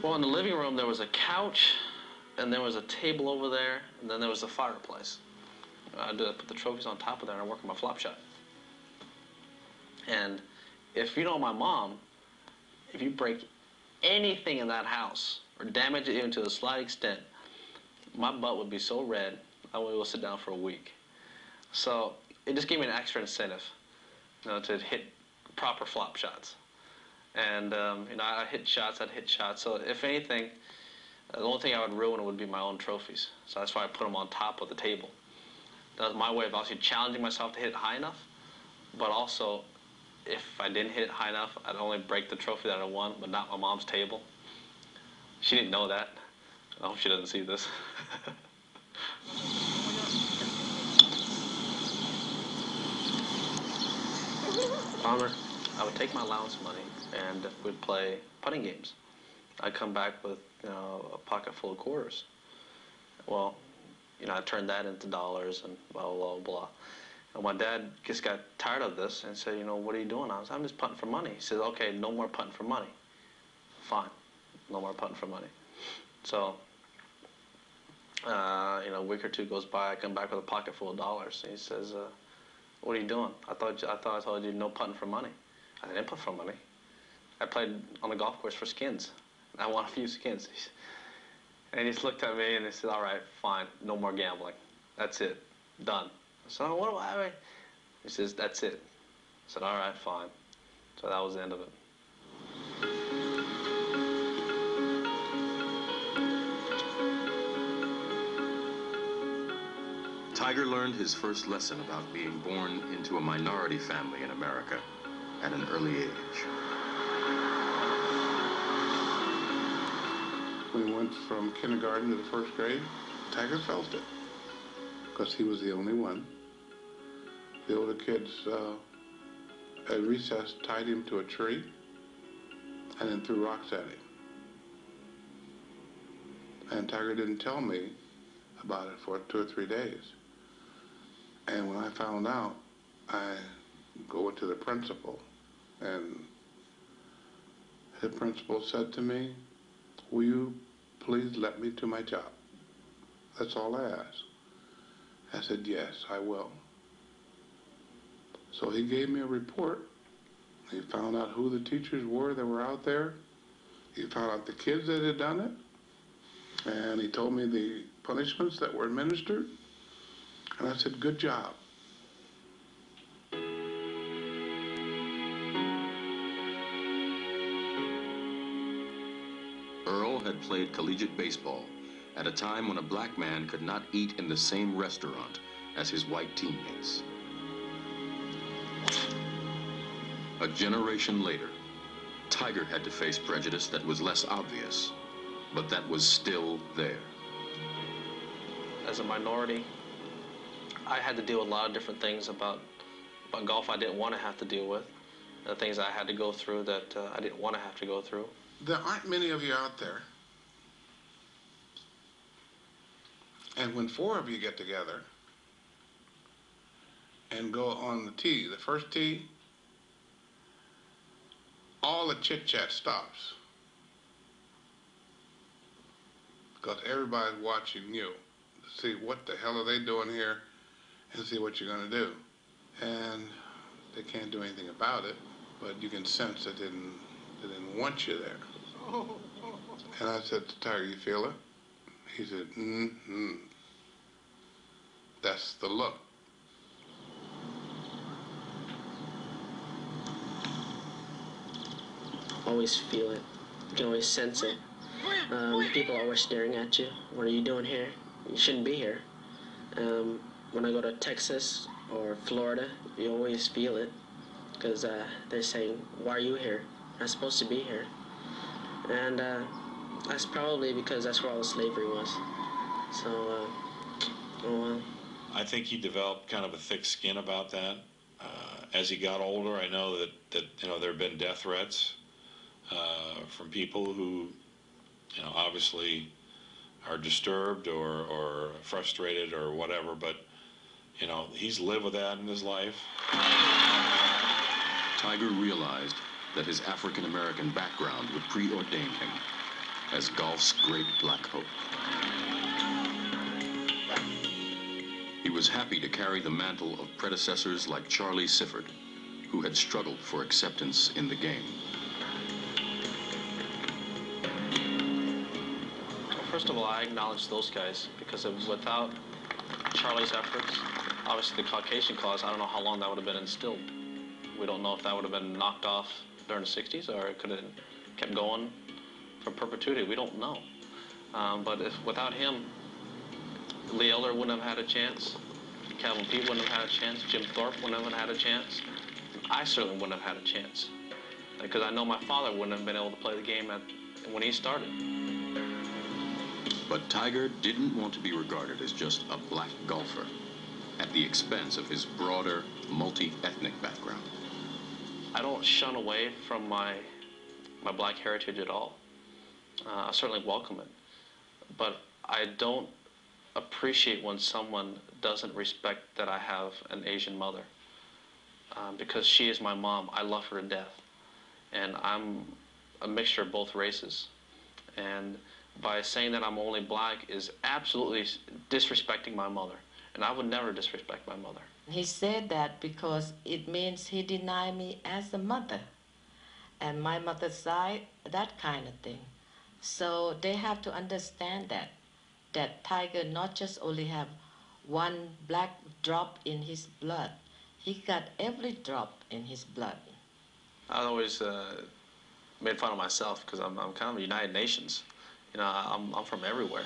Well, in the living room, there was a couch, and there was a table over there, and then there was a fireplace. I put the trophies on top of there, and I work on my flop shot. And if you know my mom, if you break anything in that house or damage it even to a slight extent, my butt would be so red, I wouldn't be able to sit down for a week. So it just gave me an extra incentive, to hit proper flop shots. And I'd hit shots. So if anything, the only thing I would ruin would be my own trophies. So that's why I put them on top of the table. That was my way of actually challenging myself to hit it high enough, but also, if I didn't hit it high enough, I'd only break the trophy that I won, but not my mom's table. She didn't know that. I hope she doesn't see this. Palmer, I would take my allowance money and we'd play putting games. I'd come back with a pocket full of quarters. Well, I turned that into dollars and blah, blah, blah. And my dad just got tired of this and said, what are you doing? I'm just putting for money. He said, okay, no more putting for money. Fine, no more putting for money. So, a week or two goes by, I come back with a pocket full of dollars. And he says, what are you doing? I thought I told you no putting for money. I didn't put for money. I played on the golf course for skins. And I won a few skins. And he just looked at me and he said, all right, fine, no more gambling. That's it, done. So what do I mean? He says, that's it. I said, all right, fine. So that was the end of it. Tiger learned his first lesson about being born into a minority family in America at an early age. When we went from kindergarten to the first grade, Tiger felt it, because he was the only one. The older kids at recess tied him to a tree and then threw rocks at him. And Tiger didn't tell me about it for 2 or 3 days. And when I found out, I go to the principal, and the principal said to me, will you please let me to my job? That's all I asked. I said, yes, I will. So he gave me a report. He found out who the teachers were that were out there. He found out the kids that had done it. And he told me the punishments that were administered. And I said, good job. Earl had played collegiate baseball at a time when a black man could not eat in the same restaurant as his white teammates. A generation later, Tiger had to face prejudice that was less obvious, but that was still there. As a minority, I had to deal with a lot of different things about golf I didn't want to have to deal with, the things I had to go through that I didn't want to have to go through. There aren't many of you out there. And when 4 of you get together and go on the tee, the first tee, all the chit-chat stops. Because everybody's watching you to see what the hell are they doing here and see what you're going to do. And they can't do anything about it, but you can sense that they didn't want you there. And I said to Tiger, you feel it? He said, mm-hmm. That's the look. Always feel it. You can always sense it. People are always staring at you. What are you doing here? You shouldn't be here. When I go to Texas or Florida, you always feel it, because they're saying, why are you here? You're not supposed to be here. And that's probably because that's where all the slavery was. So, oh well. I think he developed kind of a thick skin about that. As he got older, I know that there have been death threats from people who, obviously are disturbed or frustrated or whatever, but he's lived with that in his life. Tiger realized that his African-American background would preordain him, as golf's great black hope. He was happy to carry the mantle of predecessors like Charlie Sifford, who had struggled for acceptance in the game. Well, first of all, I acknowledge those guys because without Charlie's efforts, obviously the Caucasian clause, I don't know how long that would have been instilled. We don't know if that would have been knocked off during the 60s or it could have kept going for perpetuity. We don't know. But without him, Lee Elder wouldn't have had a chance. Calvin Peete wouldn't have had a chance. Jim Thorpe wouldn't have had a chance. I certainly wouldn't have had a chance. Because I know my father wouldn't have been able to play the game when he started. But Tiger didn't want to be regarded as just a black golfer at the expense of his broader, multi-ethnic background. I don't shun away from my black heritage at all. I certainly welcome it. But I don't appreciate when someone doesn't respect that I have an Asian mother. Because she is my mom. I love her to death. And I'm a mixture of both races. And by saying that I'm only black is absolutely disrespecting my mother. And I would never disrespect my mother. He said that because it means he denied me as a mother. And my mother's side, that kind of thing. So they have to understand that Tiger not just only have one black drop in his blood, he got every drop in his blood. I always made fun of myself because I'm kind of the United Nations. You know, I'm from everywhere.